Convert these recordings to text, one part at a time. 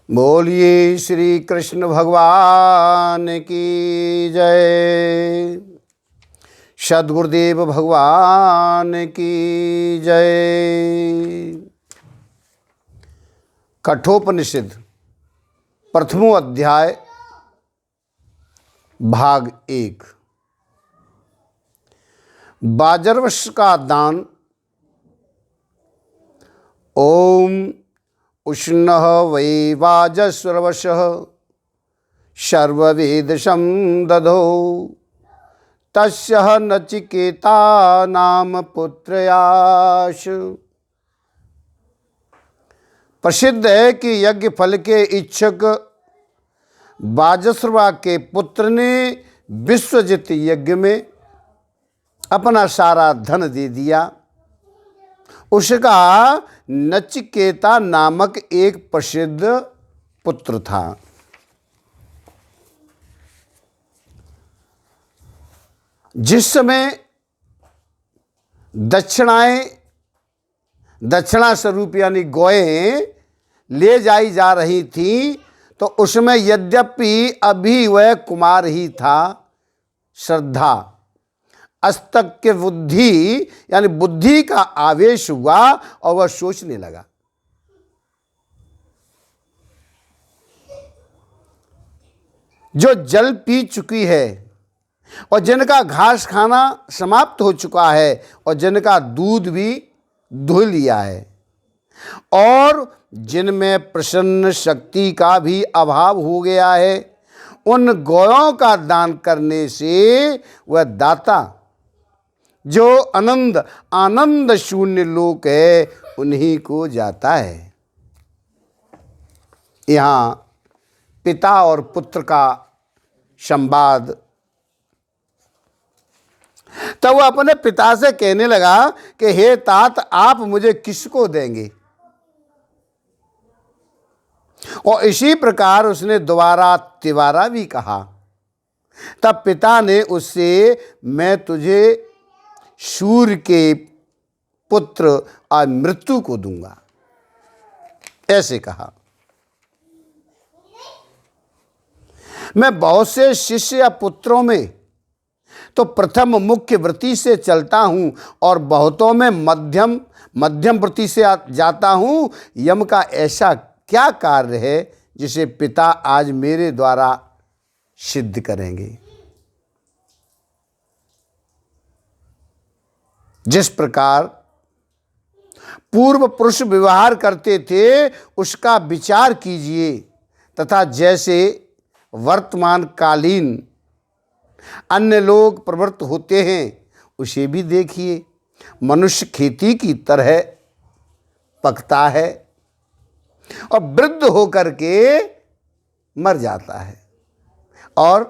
बोलिए श्री कृष्ण भगवान की जय। सद्गुरुदेव भगवान की जय। कठोपनिषद प्रथमो अध्याय भाग 1। बाजरवश का दान। ओम उष्णः वै वाजस्रवशः सर्ववेदशं दधौ तस्य नचिकेता नाम पुत्रयाश। प्रसिद्ध है कि यज्ञ फल के इच्छुक बाजस्रवा के पुत्र ने विश्वजित यज्ञ में अपना सारा धन दे दिया। उसका नचिकेता नामक एक प्रसिद्ध पुत्र था। जिस समय दक्षिणा स्वरूप यानी गौएं ले जाई जा रही थी, तो उसमें यद्यपि अभी वह कुमार ही था, श्रद्धा अस्तक्य बुद्धि यानी बुद्धि का आवेश हुआ और वह सोचने लगा। जो जल पी चुकी है और जिनका घास खाना समाप्त हो चुका है और जिनका दूध भी दुह लिया है और जिनमें प्रसन्न शक्ति का भी अभाव हो गया है, उन गौओं का दान करने से वह दाता जो आनंद शून्य लोक है उन्हीं को जाता है। यहाँ पिता और पुत्र का संवाद। तब वह अपने पिता से कहने लगा कि हे तात, आप मुझे किसको देंगे? और इसी प्रकार उसने दोबारा तिवारा भी कहा। तब पिता ने उससे मैं तुझे सूर्य के पुत्र और मृत्यु को दूंगा, ऐसे कहा। मैं बहुत से शिष्य या पुत्रों में तो प्रथम मुख्य वृत्ति से चलता हूं और बहुतों में मध्यम वृत्ति से जाता हूं। यम का ऐसा क्या कार्य है जिसे पिता आज मेरे द्वारा सिद्ध करेंगे? जिस प्रकार पूर्व पुरुष व्यवहार करते थे उसका विचार कीजिए, तथा जैसे वर्तमान कालीन अन्य लोग प्रवृत्त होते हैं उसे भी देखिए। मनुष्य खेती की तरह पकता है और वृद्ध होकर के मर जाता है और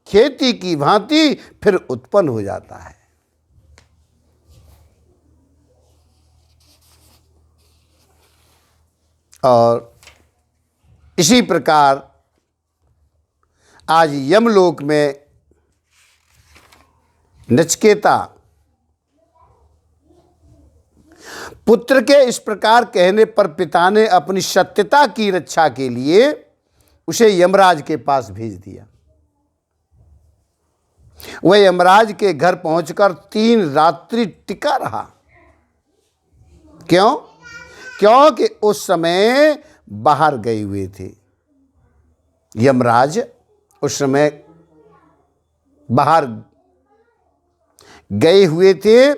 खेती की भांति फिर उत्पन्न हो जाता है। और इसी प्रकार आज यमलोक में नचिकेता पुत्र के इस प्रकार कहने पर पिता ने अपनी सत्यता की रक्षा के लिए उसे यमराज के पास भेज दिया। वह यमराज के घर पहुंचकर 3 रात्रि टिका रहा। क्यों? क्योंकि उस समय बाहर गए हुए थे। यमराज उस समय बाहर गए हुए थे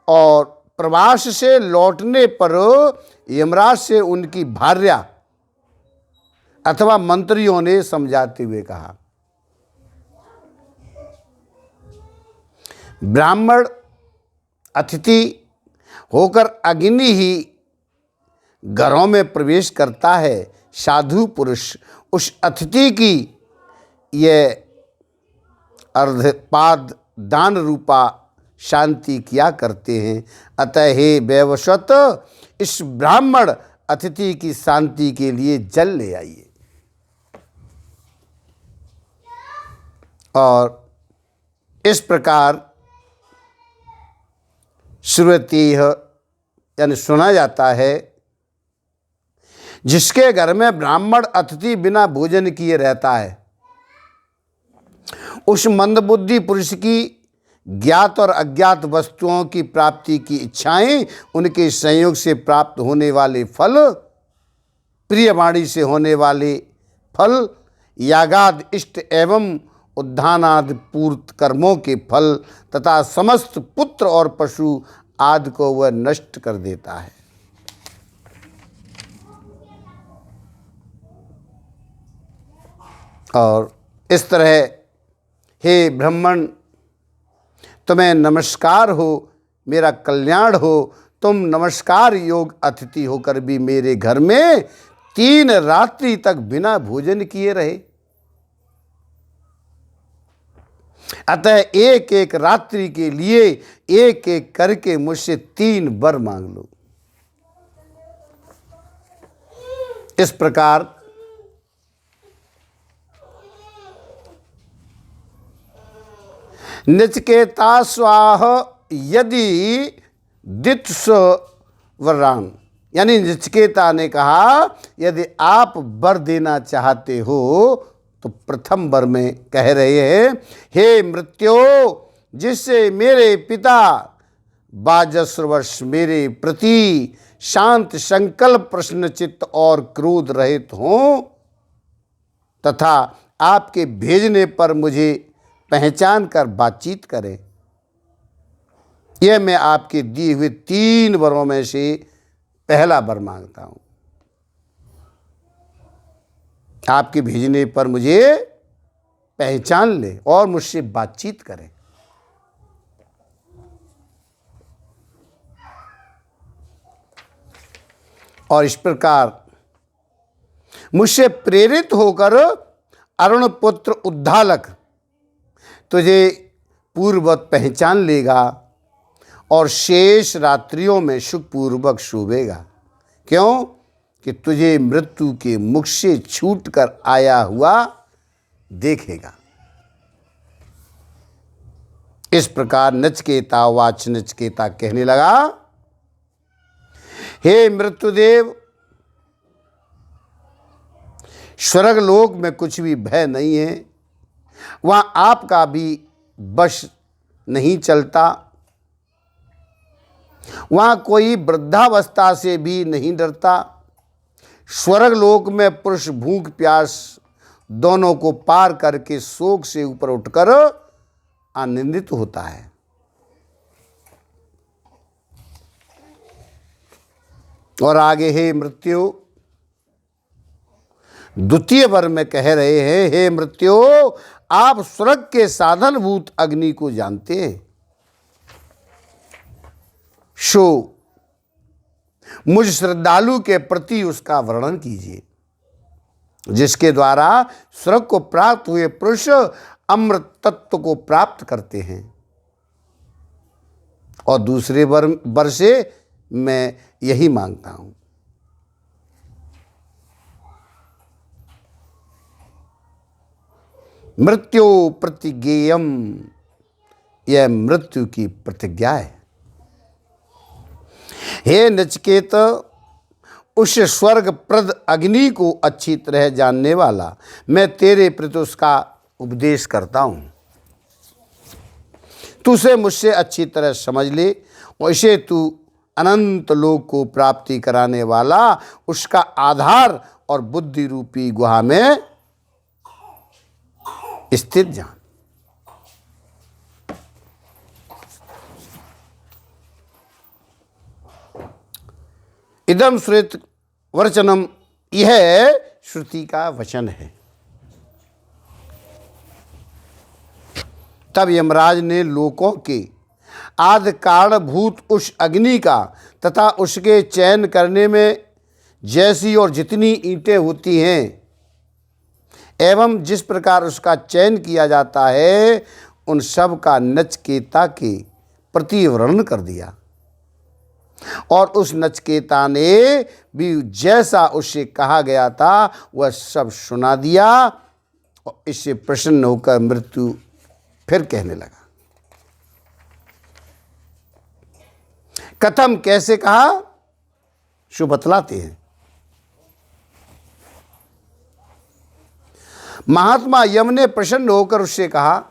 और प्रवास से लौटने पर यमराज से उनकी भार्या अथवा मंत्रियों ने समझाते हुए कहा, ब्राह्मण अतिथि होकर अग्नि ही घरों में प्रवेश करता है। साधु पुरुष उस अतिथि की यह अर्धपाद दान रूपा शांति किया करते हैं। अतः हे वैवस्वत, इस ब्राह्मण अतिथि की शांति के लिए जल ले आइए। और इस प्रकार श्रुति यानी सुना जाता है जिसके घर में ब्राह्मण अतिथि बिना भोजन किए रहता है, उस मंदबुद्धि पुरुष की ज्ञात और अज्ञात वस्तुओं की प्राप्ति की इच्छाएं, उनके संयोग से प्राप्त होने वाले फल, प्रियवाणी से होने वाले फल, यागाद इष्ट एवं उद्धानादि पूर्त कर्मों के फल तथा समस्त पुत्र और पशु आदि को वह नष्ट कर देता है। और इस तरह हे ब्राह्मण, तुम्हें नमस्कार हो, मेरा कल्याण हो, तुम नमस्कार योग अतिथि होकर भी मेरे घर में 3 रात्रि तक बिना भोजन किए रहे। अतः एक एक रात्रि के लिए एक एक करके मुझसे 3 वर मांग लो। इस प्रकार नचिकेता स्वाह यदि दित्स वरान, यानी नचिकेता ने कहा यदि आप वर देना चाहते हो तो प्रथम वर में कह रहे हैं, हे मृत्यो, जिससे मेरे पिता बाजस्रवश मेरे प्रति शांत संकल्प प्रसन्नचित्त और क्रोध रहित हों तथा आपके भेजने पर मुझे पहचान कर बातचीत करें। यह मैं आपके दिए हुए 3 वरों में से पहला वर मांगता हूं। आपके भेजने पर मुझे पहचान ले और मुझसे बातचीत करें। और इस प्रकार मुझसे प्रेरित होकर अरुण पुत्र उद्धालक तुझे पूर्ववत पहचान लेगा और शेष रात्रियों में सुखपूर्वक शोभेगा। क्यों? कि तुझे मृत्यु के मुख से छूटकर आया हुआ देखेगा। इस प्रकार नचिकेता वाच, नचिकेता कहने लगा, हे मृत्युदेव, स्वर्ग लोक में कुछ भी भय नहीं है, वहां आपका भी वश नहीं चलता, वहां कोई वृद्धावस्था से भी नहीं डरता। स्वर्ग लोक में पुरुष भूख प्यास दोनों को पार करके शोक से ऊपर उठकर आनंदित होता है। और आगे हे मृत्यु, द्वितीय वर में कह रहे हैं, हे मृत्यु, आप स्वर्ग के साधनभूत अग्नि को जानते हैं, सो मुझ श्रद्धालु के प्रति उसका वर्णन कीजिए, जिसके द्वारा स्वर्ग को प्राप्त हुए पुरुष अमृत तत्व को प्राप्त करते हैं। और दूसरे वर से मैं यही मांगता हूं, मृत्यु प्रतिज्ञेयम, यह मृत्यु की प्रतिज्ञा है। हे नचिकेत, उस स्वर्ग प्रद अग्नि को अच्छी तरह जानने वाला मैं तेरे प्रति उसका उपदेश करता हूं। तू उसे मुझसे अच्छी तरह समझ ले, वैसे तू अनंत लोक को प्राप्ति कराने वाला उसका आधार और बुद्धि रूपी गुहा में स्थित जान। इदम श्रुत वचनम, यह श्रुति का वचन है। तब यमराज ने लोकों के आदि कारणभूत उस अग्नि का तथा उसके चयन करने में जैसी और जितनी ईंटें होती हैं एवं जिस प्रकार उसका चयन किया जाता है, उन सब का नचिकेता के प्रति वर्णन कर दिया। और उस नचिकेता ने भी जैसा उससे कहा गया था वह सब सुना दिया। और इससे प्रसन्न होकर मृत्यु फिर कहने लगा, कथम, कैसे कहा, सो बतलाते हैं। महात्मा यम ने प्रसन्न होकर उससे कहा,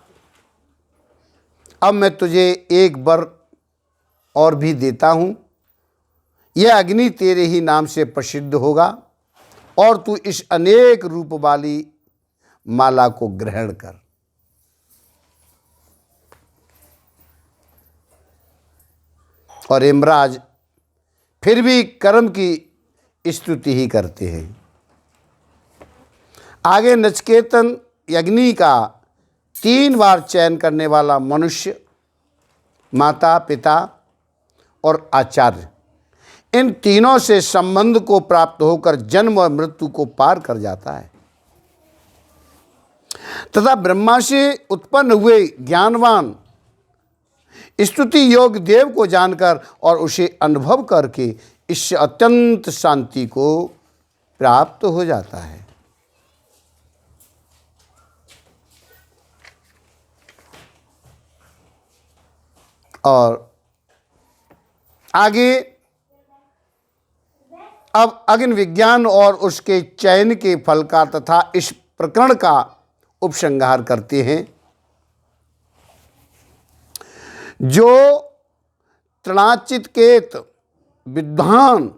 अब मैं तुझे एक वर और भी देता हूं, यह अग्नि तेरे ही नाम से प्रसिद्ध होगा और तू इस अनेक रूप वाली माला को ग्रहण कर। और यमराज फिर भी कर्म की स्तुति ही करते हैं। आगे नचिकेतन अग्नि का 3 बार चयन करने वाला मनुष्य, माता, पिता और आचार्य, इन तीनों से संबंध को प्राप्त होकर जन्म और मृत्यु को पार कर जाता है तथा ब्रह्मा से उत्पन्न हुए ज्ञानवान स्तुति योग देव को जानकर और उसे अनुभव करके इससे अत्यंत शांति को प्राप्त हो जाता है। और आगे अब अग्नि विज्ञान और उसके चयन के फल का तथा इस प्रकरण का उपसंहार करते हैं। जो तृणाचिकेत विद्वान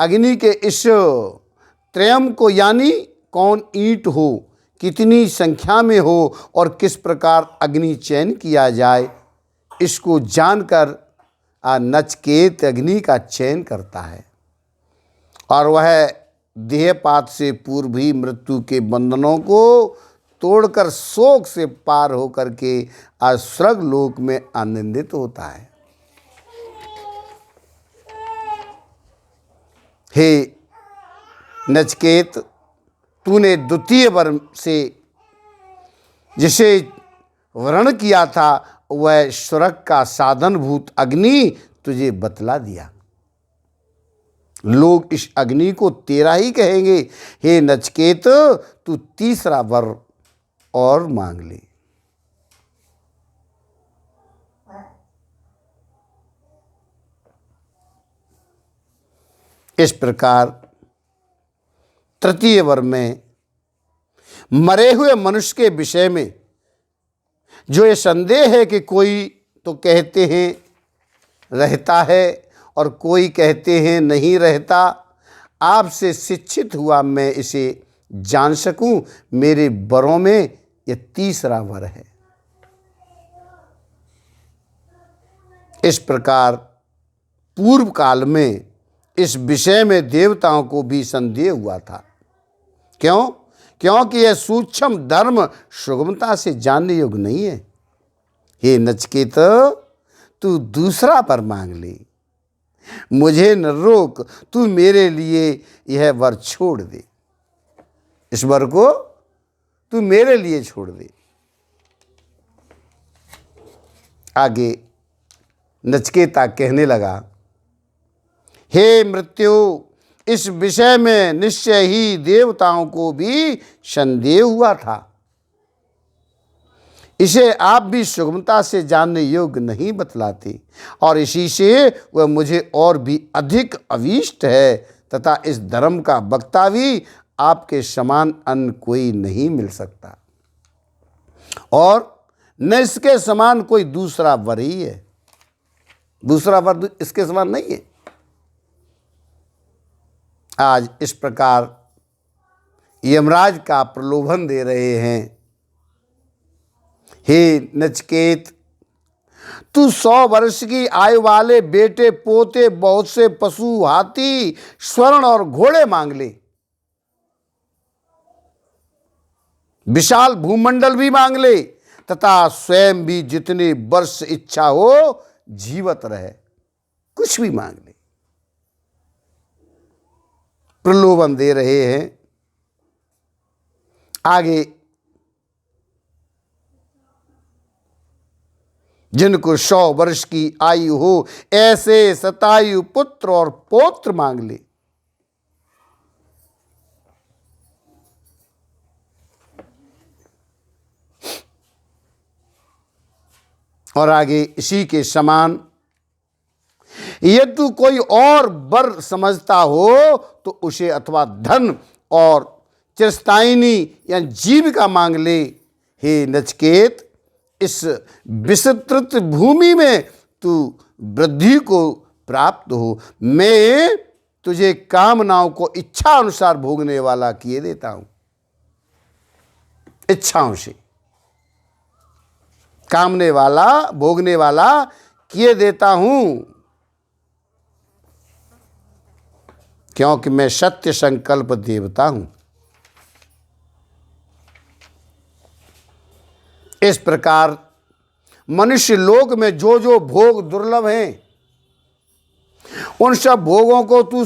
अग्नि के इस त्रयम को, यानी कौन ईंट हो, कितनी संख्या में हो और किस प्रकार अग्नि चयन किया जाए, इसको जानकर नचिकेत अग्नि का चयन करता है और वह देहपात से पूर्व ही मृत्यु के बंधनों को तोड़कर शोक से पार होकर के स्वर्ग लोक में आनंदित होता है। हे नचिकेत, तूने द्वितीय वर से जिसे वर्ण किया था वह स्वर्ग का साधनभूत अग्नि तुझे बतला दिया। लोग इस अग्नि को तेरा ही कहेंगे। हे नचिकेत, तू तीसरा वर और मांग ले। इस प्रकार तृतीय वर में मरे हुए मनुष्य के विषय में जो ये संदेह है कि कोई तो कहते हैं रहता है और कोई कहते हैं नहीं रहता, आपसे शिक्षित हुआ मैं इसे जान सकूं। मेरे वरों में यह तीसरा वर है। इस प्रकार पूर्व काल में इस विषय में देवताओं को भी संदेह हुआ था। क्यों? क्योंकि यह सूक्ष्म धर्म सुगमता से जानने योग्य नहीं है। हे नचिकेत, तू दूसरा वर मांग ले, मुझे न रोक, तू मेरे लिए यह वर छोड़ दे। इस वर को तू मेरे लिए छोड़ दे। आगे नचिकेता कहने लगा, हे मृत्यु, इस विषय में निश्चय ही देवताओं को भी संदेह हुआ था। इसे आप भी सुगमता से जानने योग्य नहीं बतलाते और इसी से वह मुझे और भी अधिक अभीष्ट है तथा इस धर्म का वक्ता भी आपके समान अन्य कोई नहीं मिल सकता और न इसके समान कोई दूसरा वर ही है। दूसरा वर इसके समान नहीं है। आज इस प्रकार यमराज का प्रलोभन दे रहे हैं। हे नचिकेत, तू 100 वर्ष की आयु वाले बेटे पोते, बहुत से पशु, हाथी, स्वर्ण और घोड़े मांग ले। विशाल भूमंडल भी मांग ले तथा स्वयं भी जितने वर्ष इच्छा हो जीवित रहे। कुछ भी मांग ले। प्रलोभन दे रहे हैं। आगे जिनको 100 वर्ष की आयु हो ऐसे शतायु पुत्र और पौत्र मांग ले। और आगे इसी के समान यदि कोई और वर समझता हो तो उसे अथवा धन और चिरस्थायिनी या जीविका मांग ले। हे नचिकेत, इस विस्तृत भूमि में तू वृद्धि को प्राप्त हो। मैं तुझे कामनाओं को इच्छा अनुसार भोगने वाला किए देता हूं। इच्छाओं से कामने वाला, भोगने वाला किए देता हूं, क्योंकि मैं सत्य संकल्प देवता हूं। इस प्रकार मनुष्य लोक में जो जो भोग दुर्लभ हैं, उन सब भोगों को तू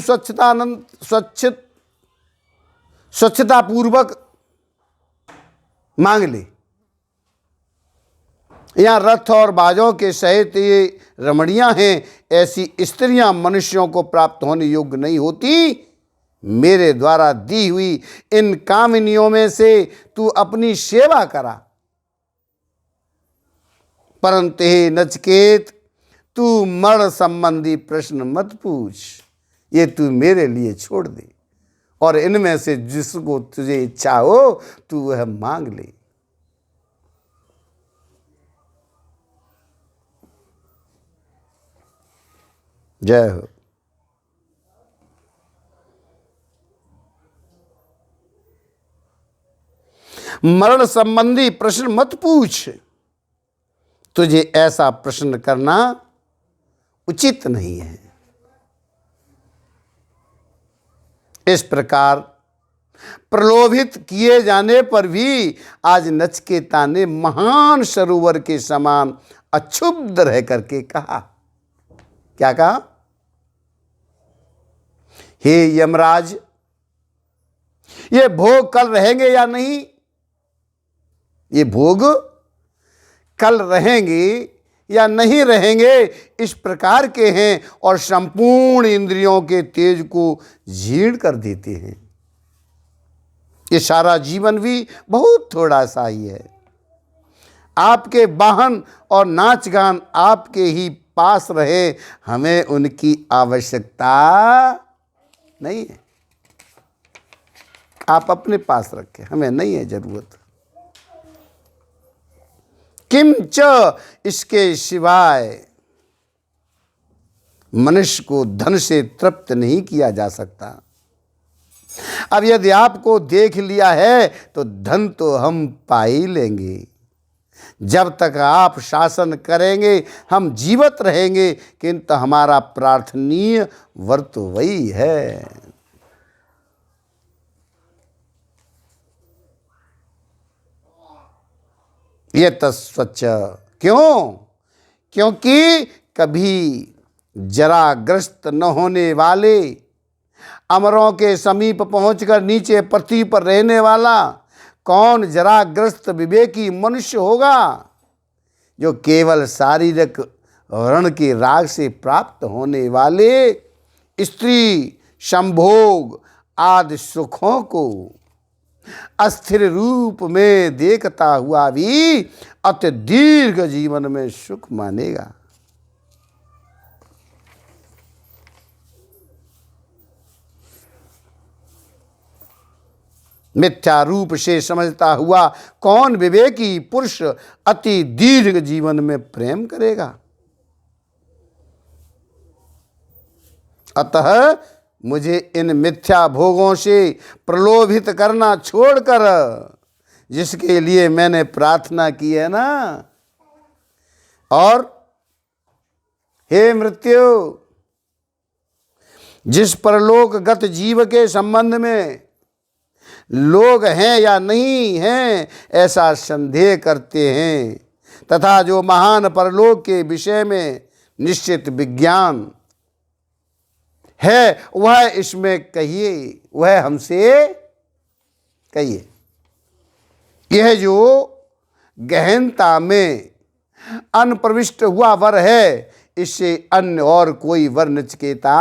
स्वच्छता पूर्वक मांग ले। यहां रथ और बाजों के सहित ये रमणियां हैं, ऐसी स्त्रियां मनुष्यों को प्राप्त होने योग्य नहीं होती। मेरे द्वारा दी हुई इन कामिनियों में से तू अपनी सेवा करा। परंतु हे नचिकेत, तू मरण संबंधी प्रश्न मत पूछ, ये तू मेरे लिए छोड़ दे, और इनमें से जिसको तुझे इच्छा हो तू वह मांग ले। जय हो। मरण संबंधी प्रश्न मत पूछ, तुझे ऐसा प्रश्न करना उचित नहीं है। इस प्रकार प्रलोभित किए जाने पर भी आज नचिकेता ने महान सरोवर के समान अक्षुब्ध रह करके कहा। क्या कहा? हे यमराज, ये भोग कल रहेंगे या नहीं? ये भोग कल रहेंगे या नहीं रहेंगे, इस प्रकार के हैं, और संपूर्ण इंद्रियों के तेज को जीर्ण कर देते हैं। ये सारा जीवन भी बहुत थोड़ा सा ही है। आपके वाहन और नाच गान आपके ही पास रहे, हमें उनकी आवश्यकता नहीं है। आप अपने पास रखें, हमें नहीं है जरूरत। किंच, इसके सिवाय मनुष्य को धन से तृप्त नहीं किया जा सकता। अब यदि आपको देख लिया है तो धन तो हम पा ही लेंगे। जब तक आप शासन करेंगे हम जीवित रहेंगे, किंतु हमारा प्रार्थनीय वर तो वही है। ये तस्वच्छ क्यों? क्योंकि कभी जराग्रस्त न होने वाले, अमरों के समीप पहुंचकर नीचे पृथ्वी पर रहने वाला कौन जराग्रस्त विवेकी मनुष्य होगा, जो केवल शारीरिक वर्ण के राग से प्राप्त होने वाले स्त्री संभोग आदि सुखों को अस्थिर रूप में देखता हुआ भी अति दीर्घ जीवन में सुख मानेगा। मिथ्या रूप से समझता हुआ कौन विवेकी पुरुष अति दीर्घ जीवन में प्रेम करेगा। अतः मुझे इन मिथ्या भोगों से प्रलोभित करना छोड़कर, जिसके लिए मैंने प्रार्थना की है ना, और हे मृत्यु, जिस परलोकगत जीव के संबंध में लोग हैं या नहीं हैं ऐसा संदेह करते हैं, तथा जो महान परलोक के विषय में निश्चित विज्ञान है, वह इसमें कहिए, वह हमसे कहिए। यह जो गहनता में अनप्रविष्ट हुआ वर है, इससे अन्य और कोई वर नचिकेता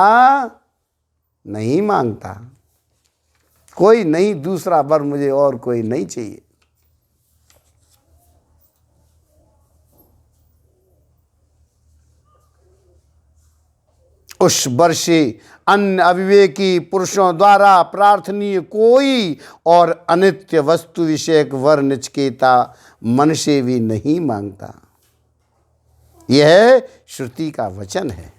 नहीं मांगता। कोई नहीं, दूसरा वर मुझे और कोई नहीं चाहिए। उस वर्षे अन्य अविवेकी पुरुषों द्वारा प्रार्थनीय कोई और अनित्य वस्तु विषयक वर नचिकेता मन से भी नहीं मांगता। यह श्रुति का वचन है।